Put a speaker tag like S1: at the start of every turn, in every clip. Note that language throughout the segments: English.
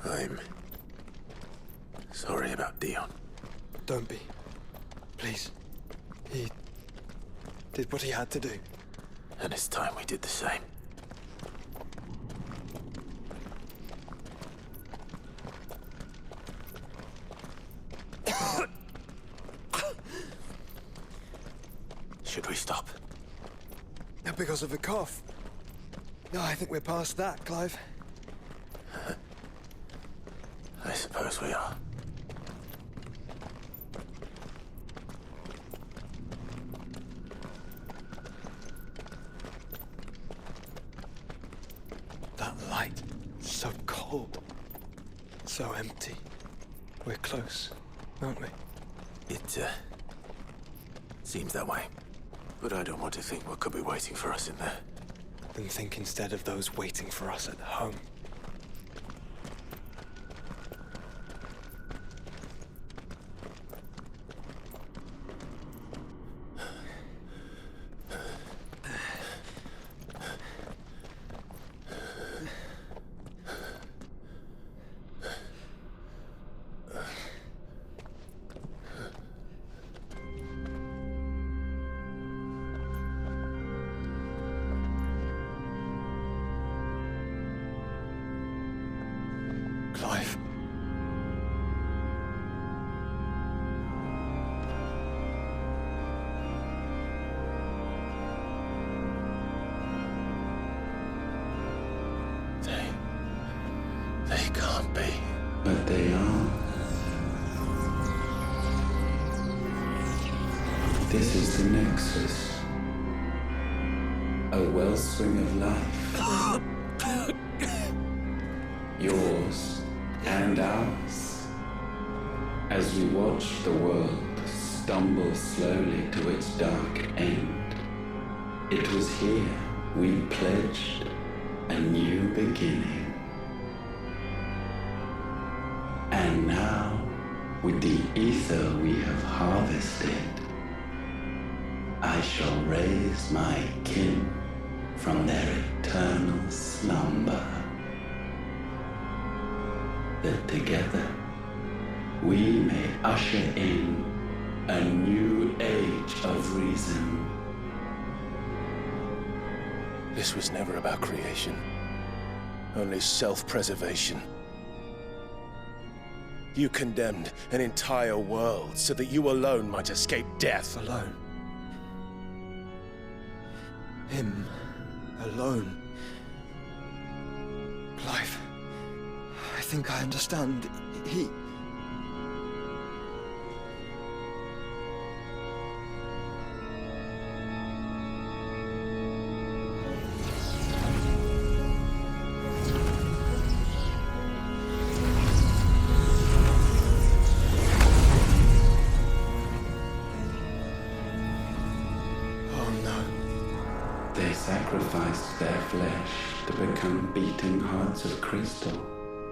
S1: I'm sorry about Dion.
S2: Don't be. Please. He did what he had to do.
S1: And it's time we did the same. Should we stop?
S2: Because of the cough. No, I think we're past that, Clive.
S1: I suppose we are.
S2: That light, so cold, so empty. We're close, aren't we?
S1: It seems that way. But I don't want to think what could be waiting for us in there.
S2: Then think instead of those waiting for us at home. Clive.
S1: They can't be.
S3: But they are. This is the Nexus. A wellspring of life. Yours and ours. As we watch the world stumble slowly to its dark end, it was here we pledged a new beginning. And now, with the ether we have harvested, I shall raise my kin from their eternal slumber. That together we may usher in a new age of reason.
S1: This was never about creation, only self-preservation. You condemned an entire world so that you alone might escape death.
S2: Alone. Him. Alone. Clive. I think I understand. He...
S3: Sacrificed their flesh to become beating hearts of crystal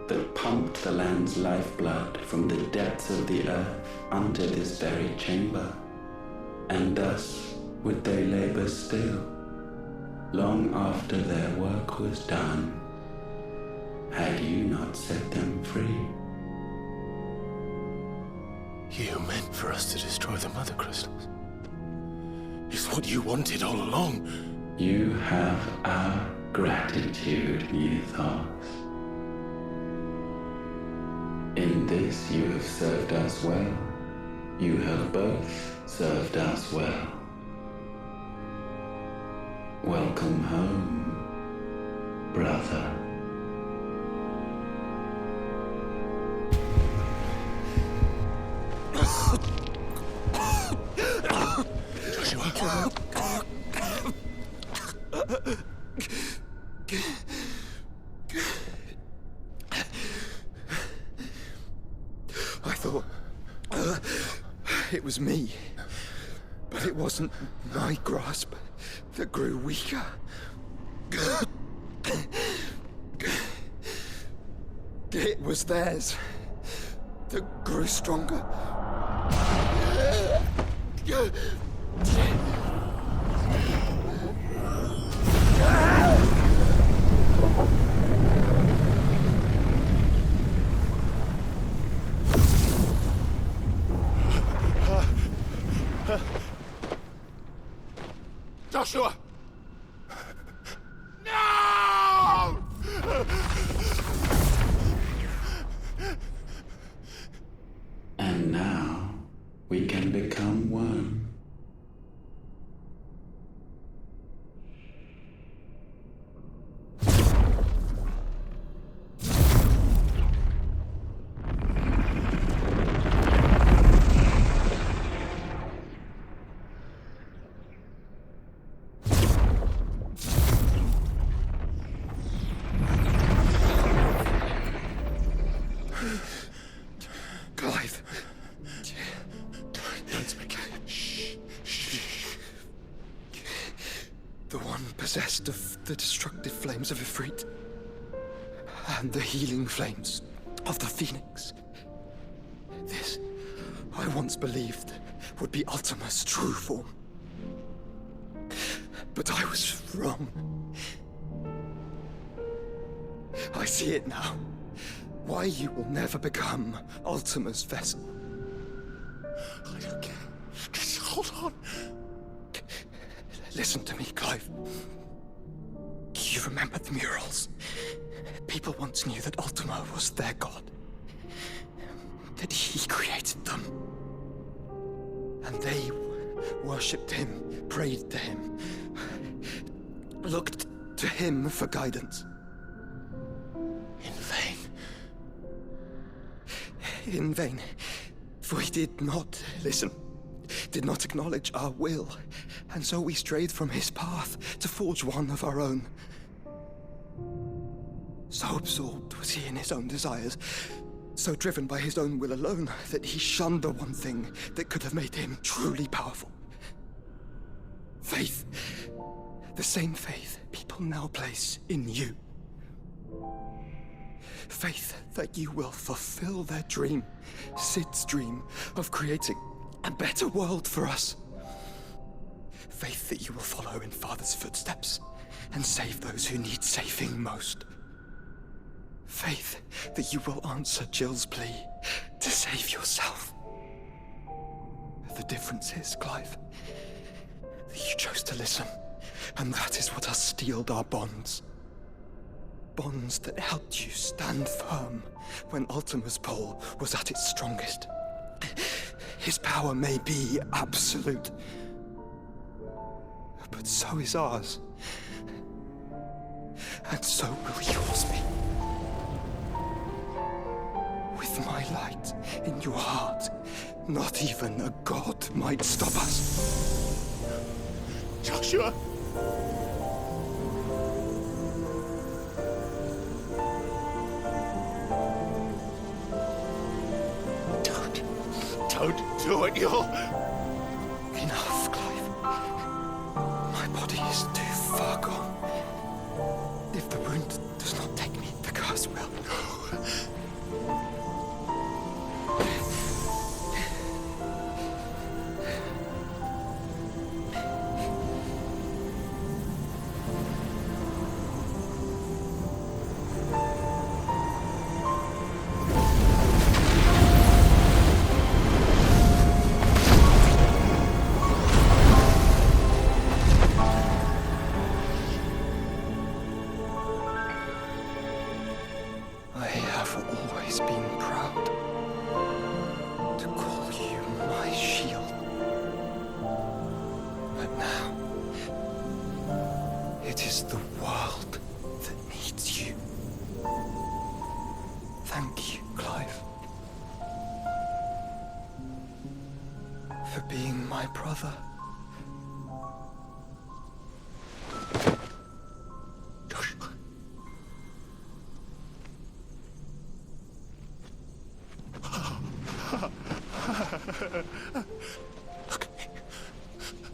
S3: that pumped the land's lifeblood from the depths of the earth unto this very chamber. And thus would they labor still, long after their work was done, had you not set them free.
S1: You meant for us to destroy the mother crystals. It's what you wanted all along.
S3: You have our gratitude, Mythos. In this you have served us well. You have both served us well. Welcome home, brother.
S1: Joshua.
S2: I thought it was me, but it wasn't my grasp that grew weaker. It was theirs that grew stronger.
S3: we can become one.
S2: Clive. Don't speak. Shh. The one possessed of the destructive flames of Ifrit and the healing flames of the Phoenix. This, I once believed, would be Ultima's true form. But I was wrong. I see it now. Why you will never become Ultima's vessel.
S1: I don't care. Just hold on.
S2: Listen to me, Clive. You remember the murals? People once knew that Ultima was their god. That he created them. And they worshipped him, prayed to him, looked to him for guidance.
S1: In vain.
S2: In vain. For he did not listen, did not acknowledge our will, and so we strayed from his path to forge one of our own. So absorbed was he in his own desires, so driven by his own will alone, that he shunned the one thing that could have made him truly powerful. Faith. The same faith people now place in you. Faith that you will fulfill their dream, Sid's dream, of creating a better world for us. Faith that you will follow in Father's footsteps and save those who need saving most. Faith that you will answer Jill's plea to save yourself. The difference is, Clive, that you chose to listen, and that is what has steeled our bonds. Bonds that helped you stand firm when Ultima's pull was at its strongest. His power may be absolute, but so is ours. And so will yours be. With my light in your heart, not even a god might stop us.
S1: Joshua! Don't do it, you'll...
S2: Enough, Clive. My body is too far gone. If the wound does not take me, the curse will.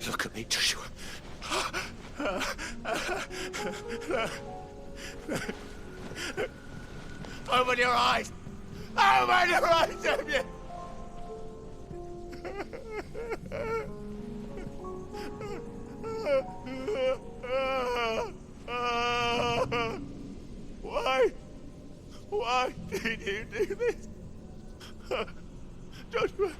S1: Look at me, Joshua. Open your eyes! Open your eyes, Damien! Why? Why did you do this? Joshua!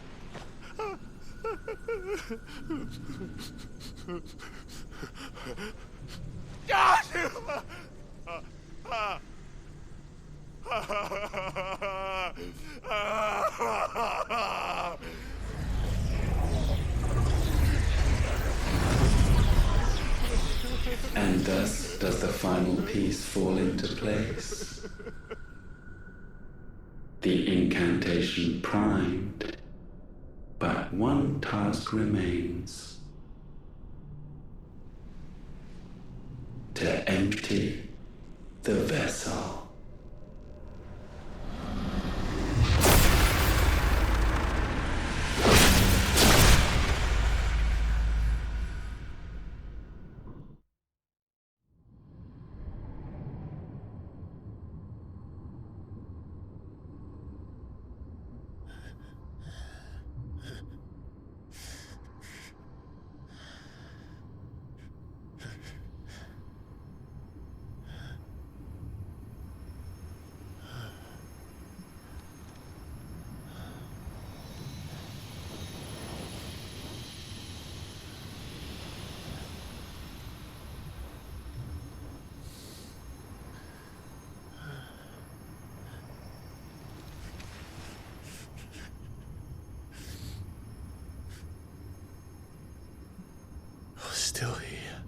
S1: Joshua!
S3: And thus does the final piece fall into place. The incantation primed, but one task remains. To empty the vessel.
S1: Still here.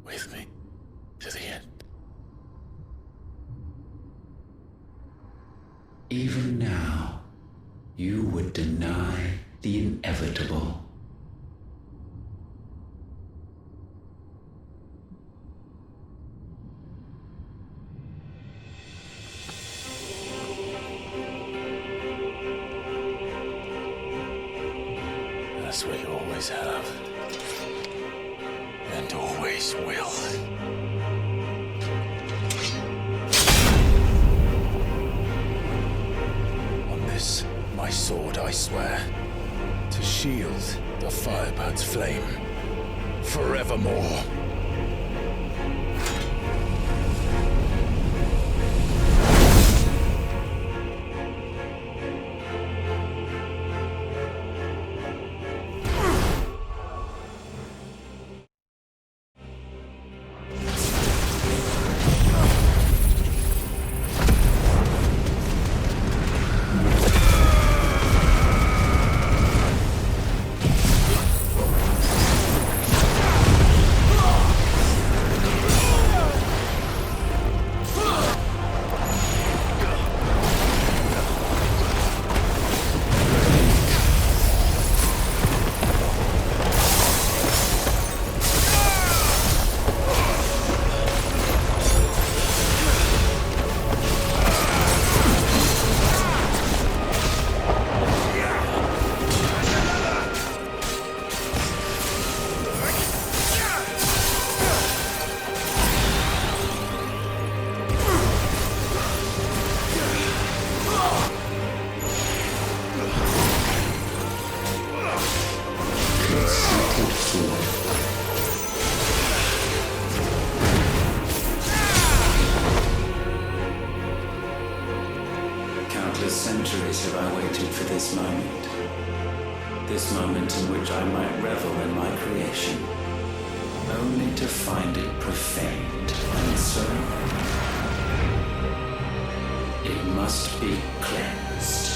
S1: With me to the end.
S3: Even now, you would deny the inevitable.
S1: As we always have. And always will. On this, my sword, I swear, to shield the Firebird's flame forevermore.
S3: Countless centuries have I waited for this moment. This moment in which I might revel in my creation, only to find it profaned and so it must be cleansed.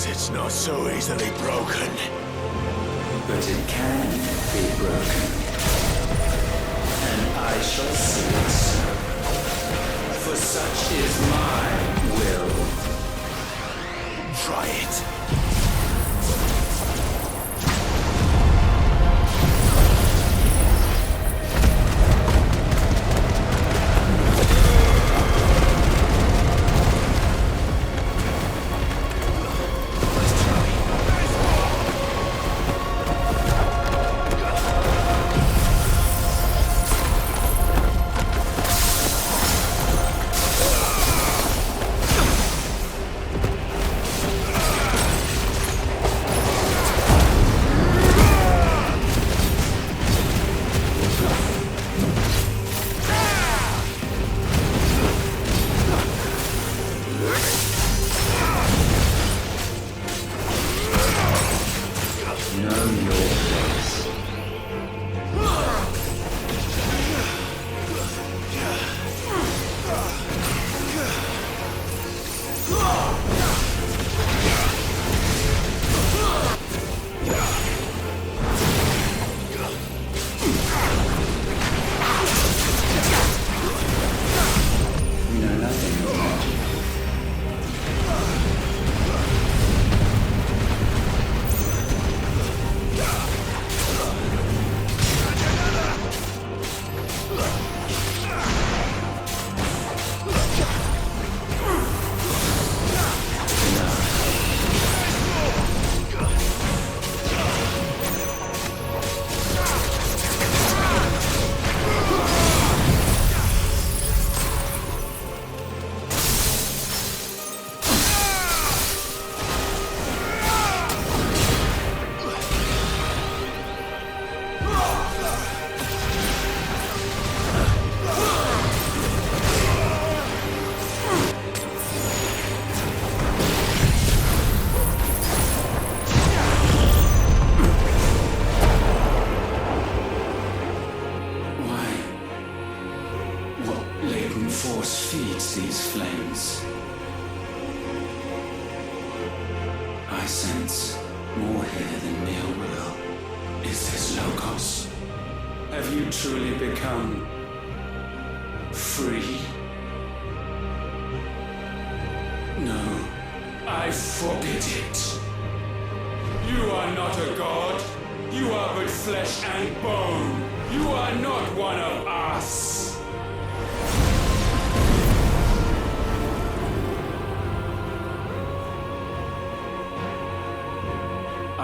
S1: It's not so easily broken.
S3: But it can be broken. And I shall see it so. For such is my will.
S1: Try it.
S3: know your place. You know nothing of magic. Force feeds these flames. I sense more here than mere will. Is this Logos? Have you truly become free? No, I forbid it. You are not a god. You are but flesh and bone. You are not one of us.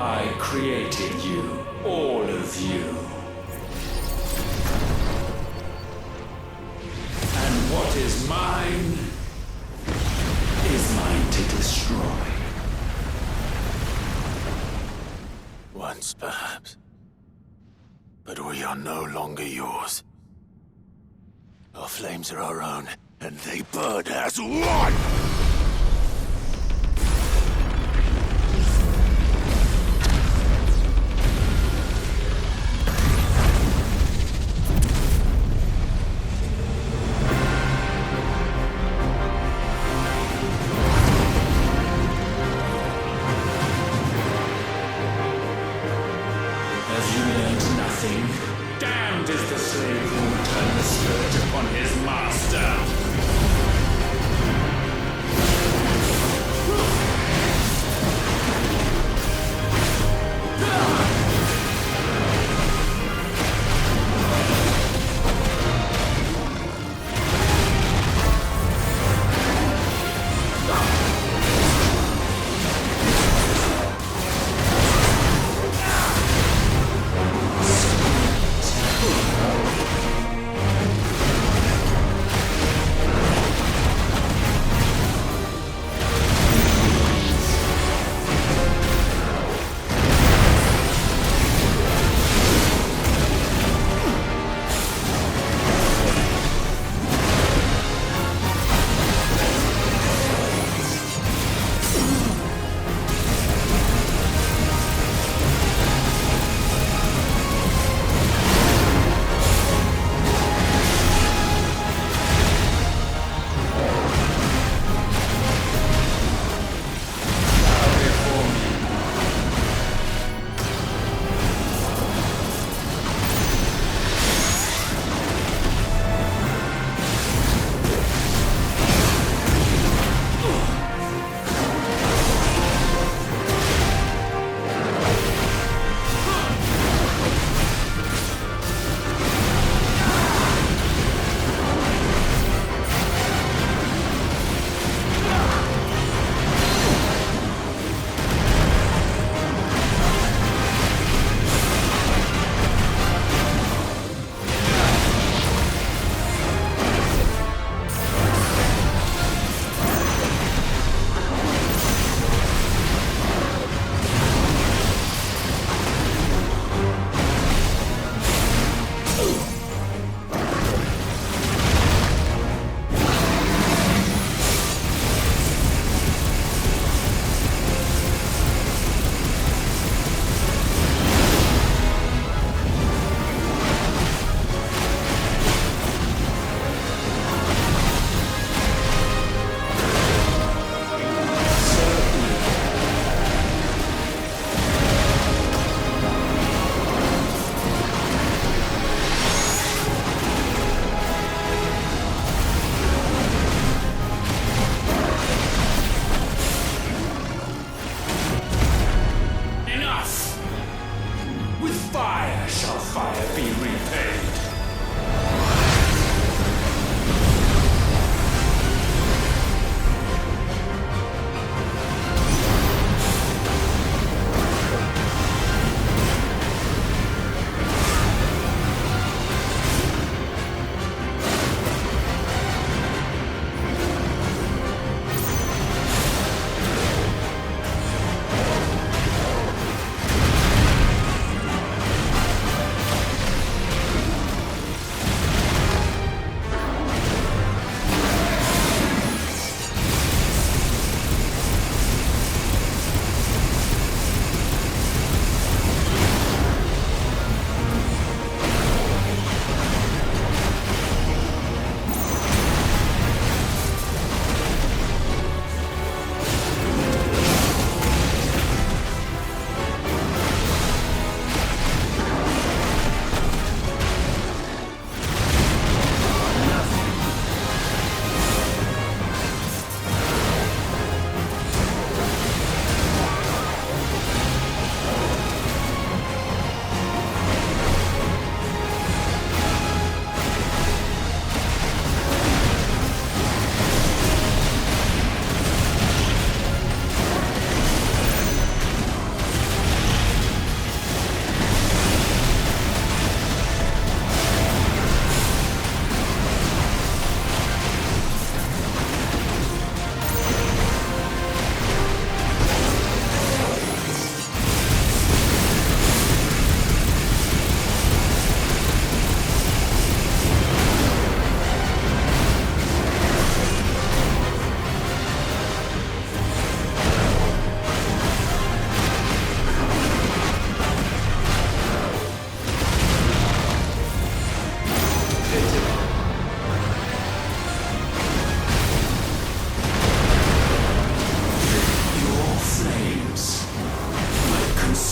S3: I created you, all of you. And what is mine to destroy.
S1: Once, perhaps. But we are no longer yours. Our flames are our own, and they burn as one!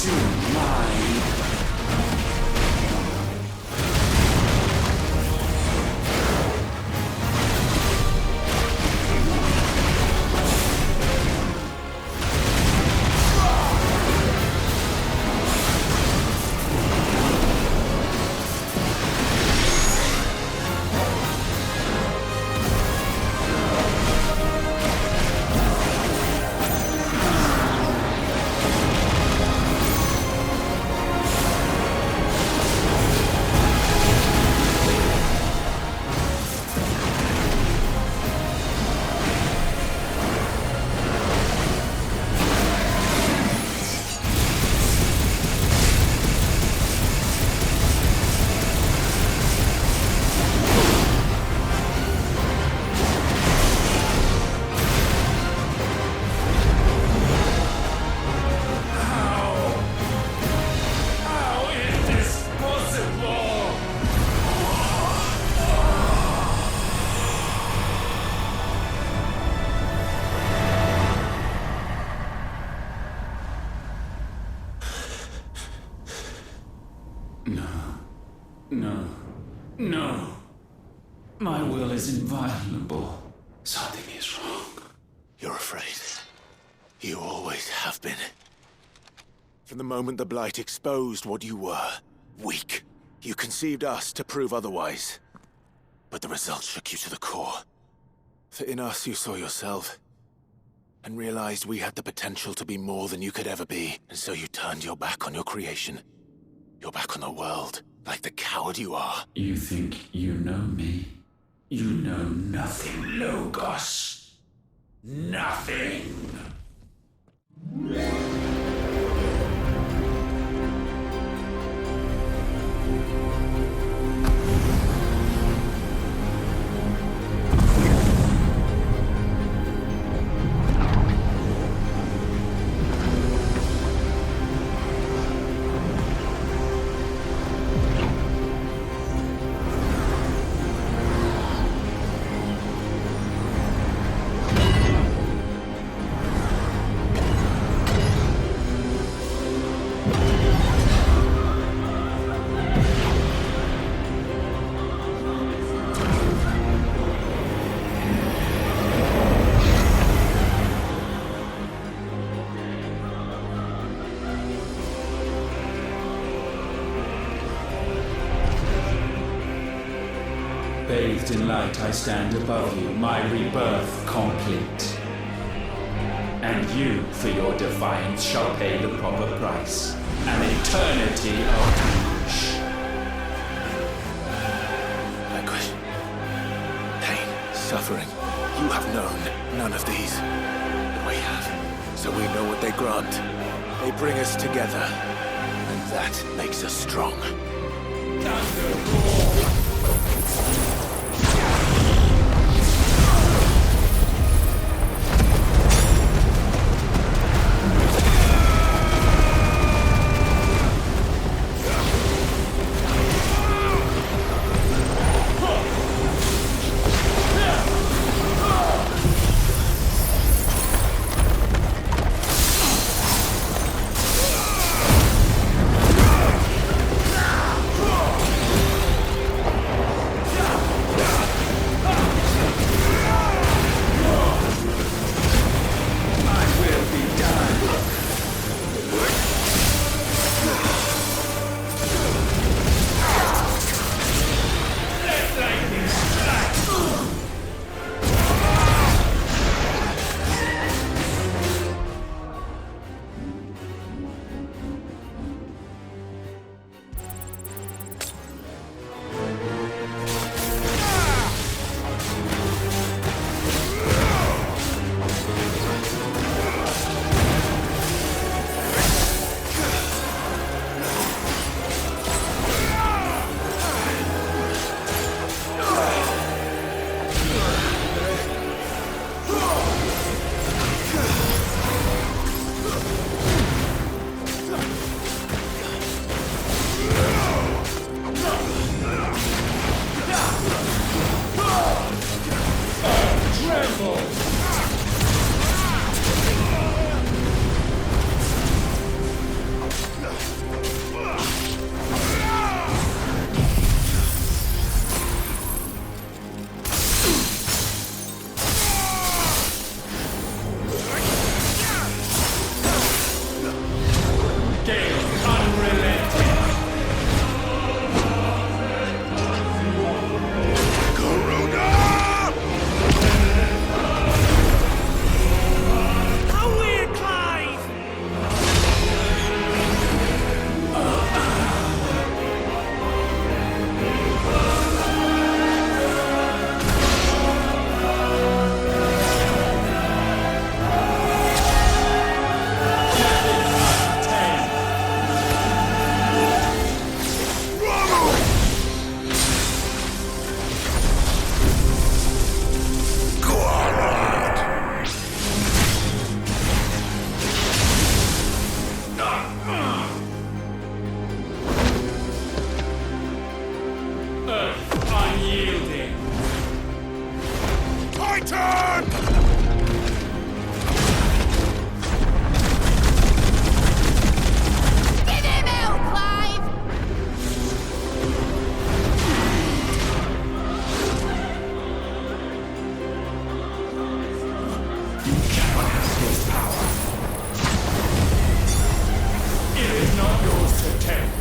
S3: soon mine. No. My will is inviolable. Something is wrong.
S1: You're afraid. You always have been. From the moment the Blight exposed what you were, weak, you conceived us to prove otherwise. But the result shook you to the core. For in us you saw yourself, and realized we had the potential to be more than you could ever be. And so you turned your back on your creation. Your back on the world, like the coward you are.
S3: You think you know me? You know nothing, Logos. Nothing! Bathed in light, I stand above you, my rebirth complete. And you, for your defiance, shall pay the proper price. An eternity of anguish.
S1: Anguish. Pain. Suffering. You have known none of these. But we have. So we know what they grant. They bring us together. And that makes us strong.
S4: take.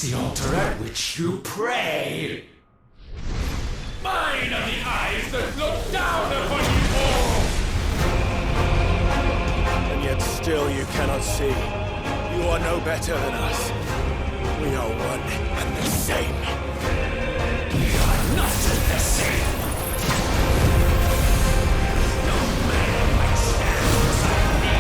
S5: The altar at which you pray.
S4: Mine are the eyes that look down upon you all!
S1: And yet still you cannot see. You are no better than us. We are one and the same.
S5: We are not the same. No man might stand beside me.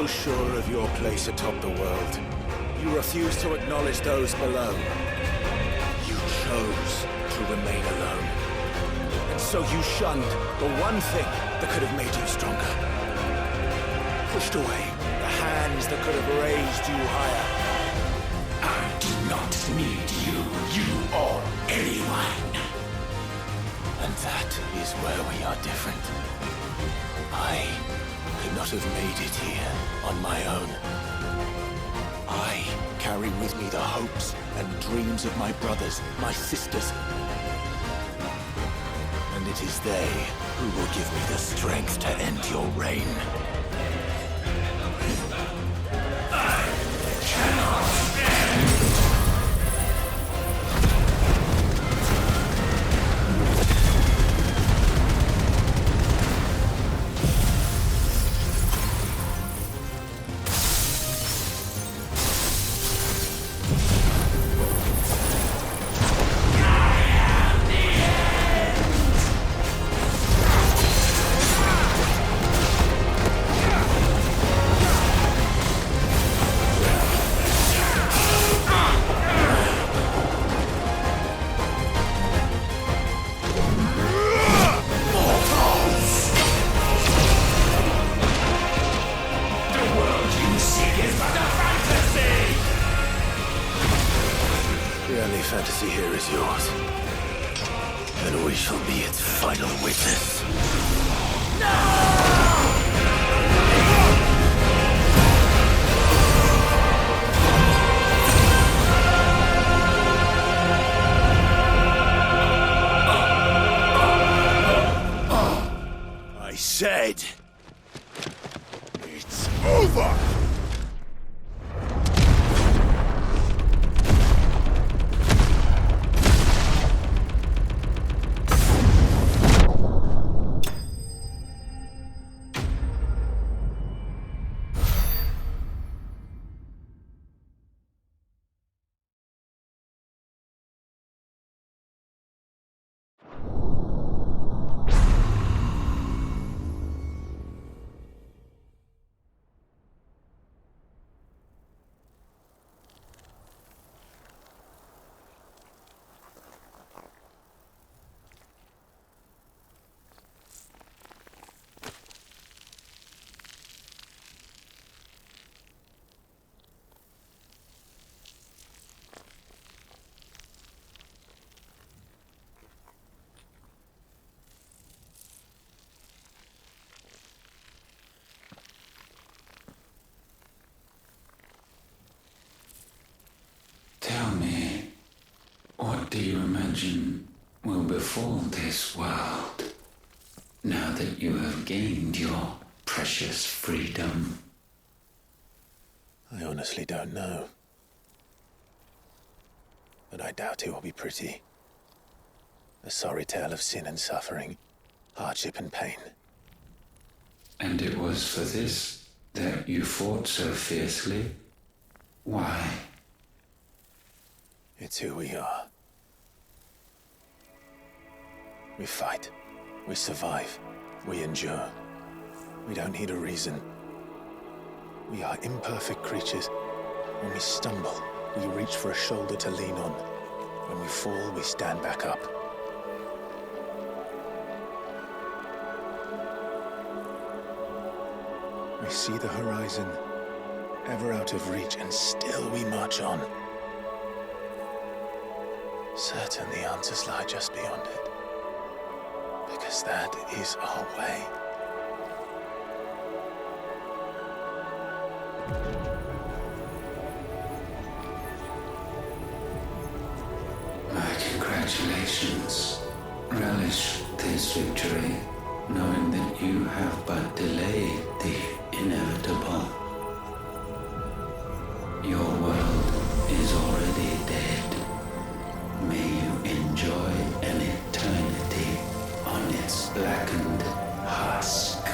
S1: so sure of your place atop the world, you refused to acknowledge those below. You chose to remain alone. And so you shunned the one thing that could have made you stronger. Pushed away the hands that could have raised you higher.
S5: I do not need you, you or anyone.
S1: And that is where we are different. I could not have made it here on my own. I carry with me the hopes and dreams of my brothers, my sisters. And it is they who will give me the strength to end your reign.
S5: I cannot stand!
S1: Fantasy here is yours. And we shall be its final witness. I said, it's over!
S3: Tell me, what do you imagine will befall this world now that you have gained your precious freedom?
S1: I honestly don't know. But I doubt it will be pretty. A sorry tale of sin and suffering, hardship and pain.
S3: And it was for this that you fought so fiercely? Why?
S1: It's who we are. We fight. We survive. We endure. We don't need a reason. We are imperfect creatures. When we stumble, we reach for a shoulder to lean on. When we fall, we stand back up. We see the horizon, ever out of reach, and still we march on. Certain the answers lie just beyond it, because that is our way.
S3: My congratulations. Relish this victory, knowing that you have but delayed the inevitable. Your world is already dead. May you enjoy an eternity on its blackened husk.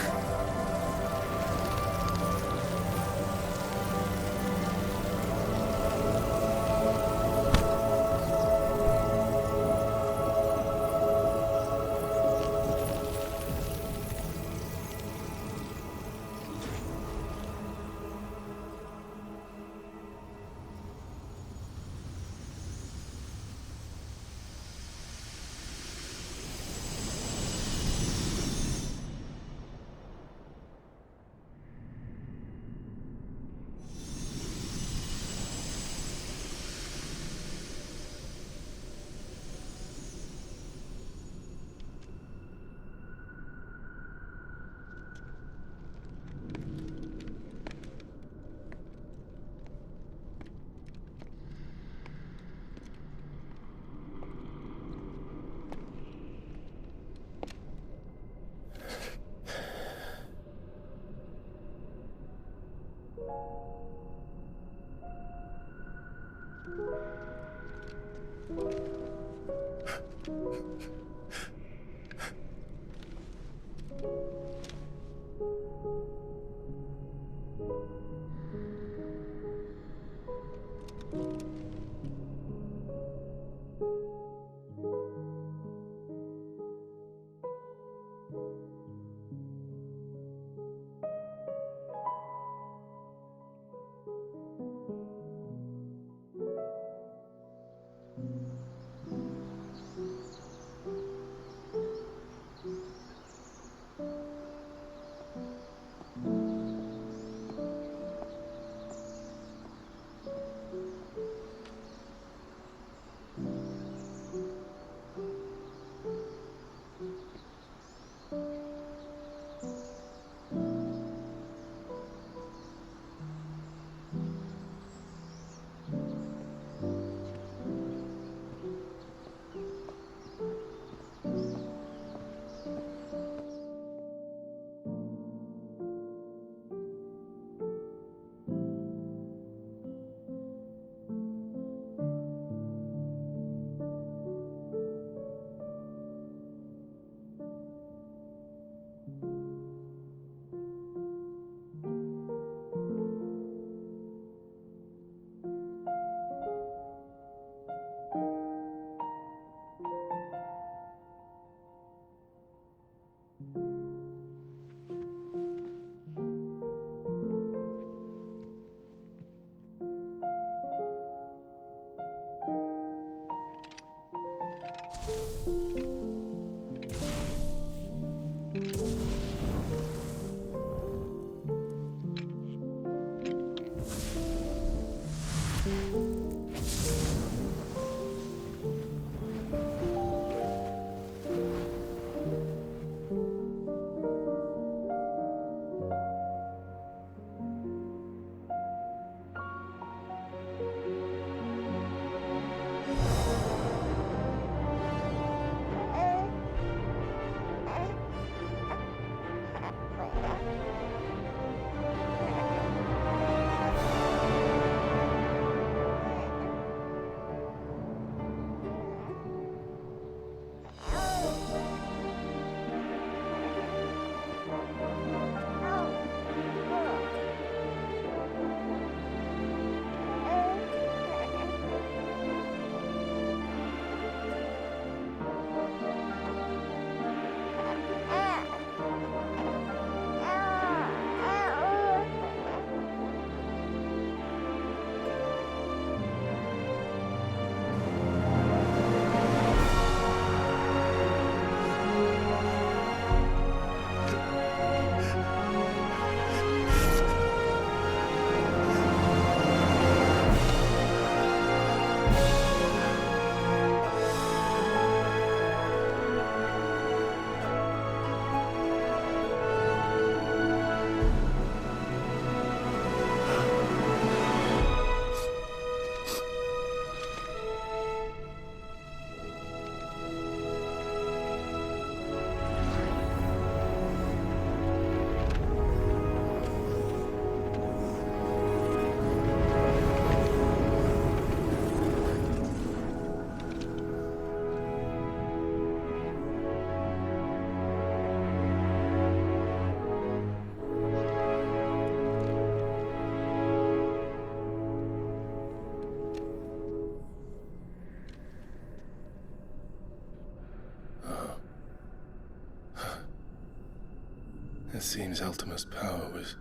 S6: It seems Ultima's power was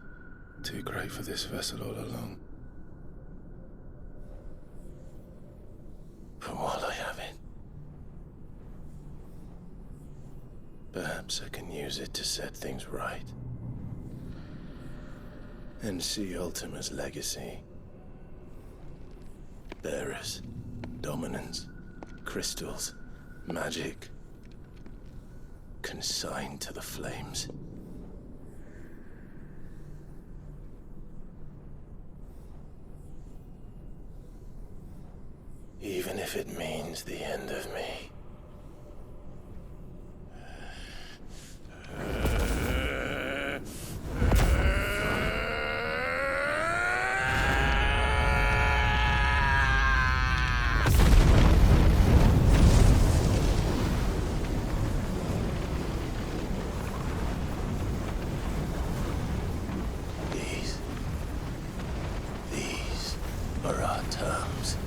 S6: too great for this vessel all along.
S1: But while I have it, perhaps I can use it to set things right. And see Ultima's legacy. Bearers, dominance, crystals, magic, consigned to the flames. Even if it means the end of me. These are our terms.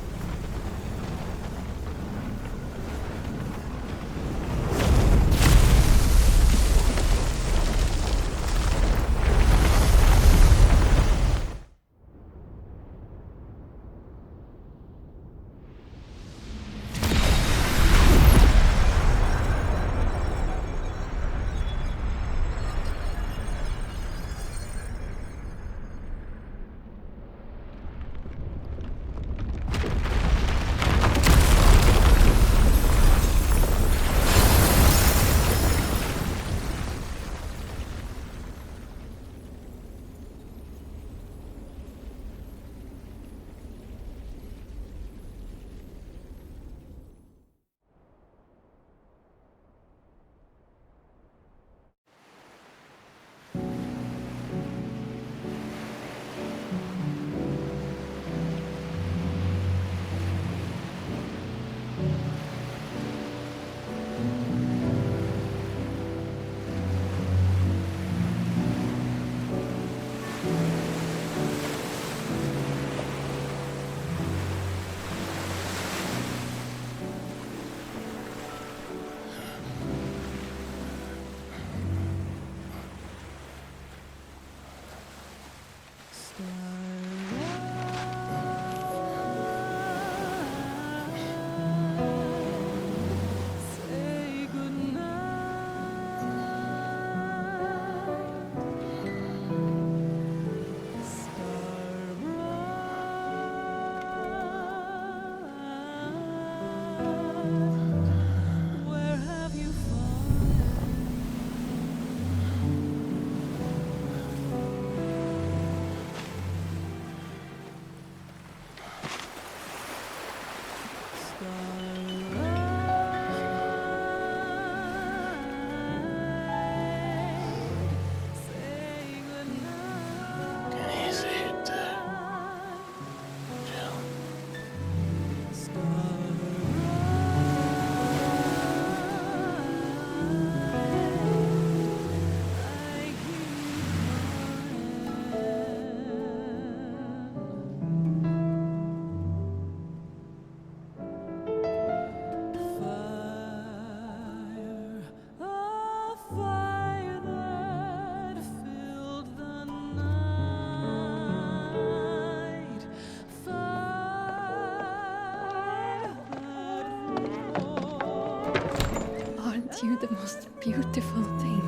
S7: Aren't you the most beautiful thing?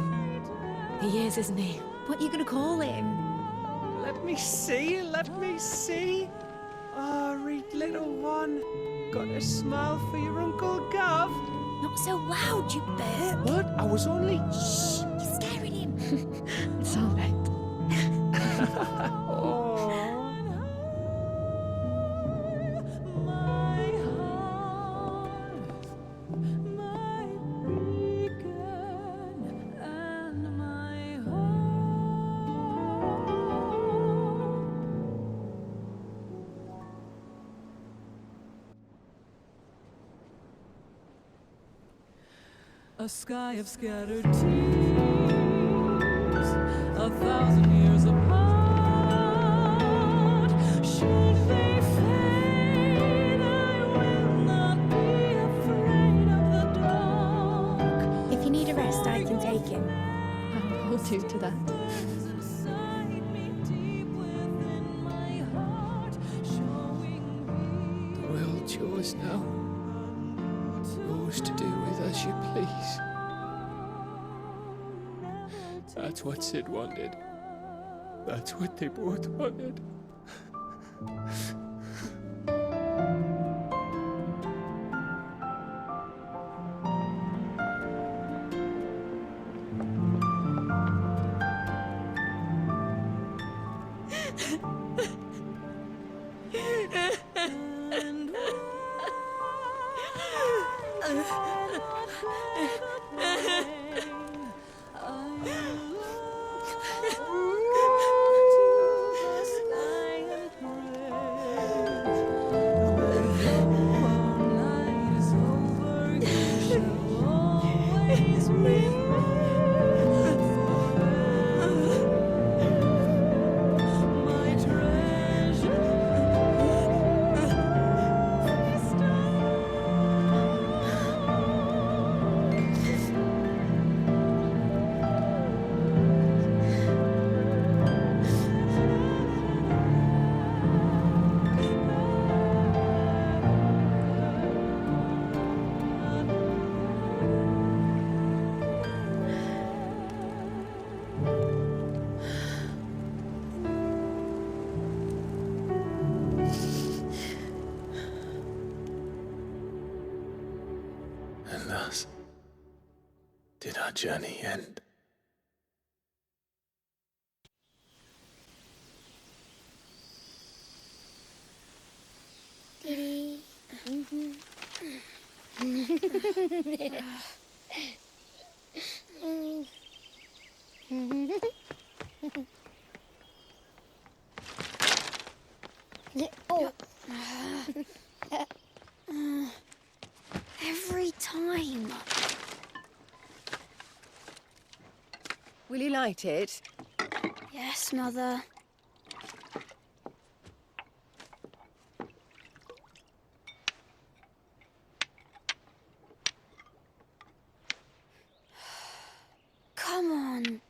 S8: He is, isn't he? What are you going to call him?
S9: Let me see, let me see. Oh, read little one. Got a smile for your Uncle Gav.
S8: Not so loud, you burp.
S9: What? I was only...
S8: Shh, you're scaring him.
S7: It's all right.
S9: Oh.
S10: A sky of scattered tears, 1,000 years apart. Should they fade, I will not be afraid of the dark.
S8: If you need a rest, I can take him.
S7: I'll hold you to that.
S10: Inside me, deep within my heart, showing me.
S2: The world's yours now. Yours to do with as you please. That's what Sid wanted. That's what they both wanted.
S6: And thus did our journey end.
S11: Diddy. Oh. Every time.
S12: Will you light it?
S11: Yes, Mother. Come on.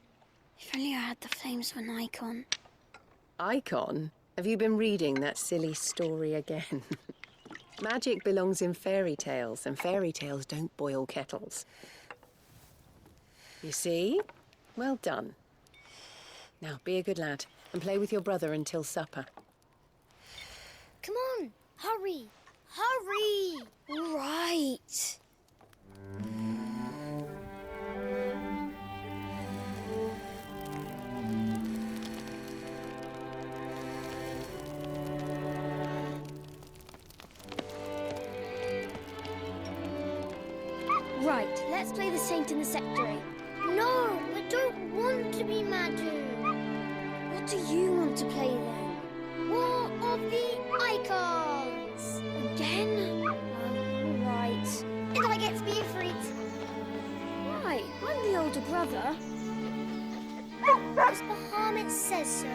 S11: If only I had the flames of an icon.
S12: Icon? Have you been reading that silly story again? Magic belongs in fairy tales, and fairy tales don't boil kettles. You see? Well done. Now, be a good lad, and play with your brother until supper.
S11: Come on, hurry! Hurry! All right. Right, let's play the saint in the secretary. No, I don't want to be Madu. What do you want to play then? War of the Icons! Again? Oh, all right. And I get to be a freak. Why? I'm the older brother. Because Bahamut says so.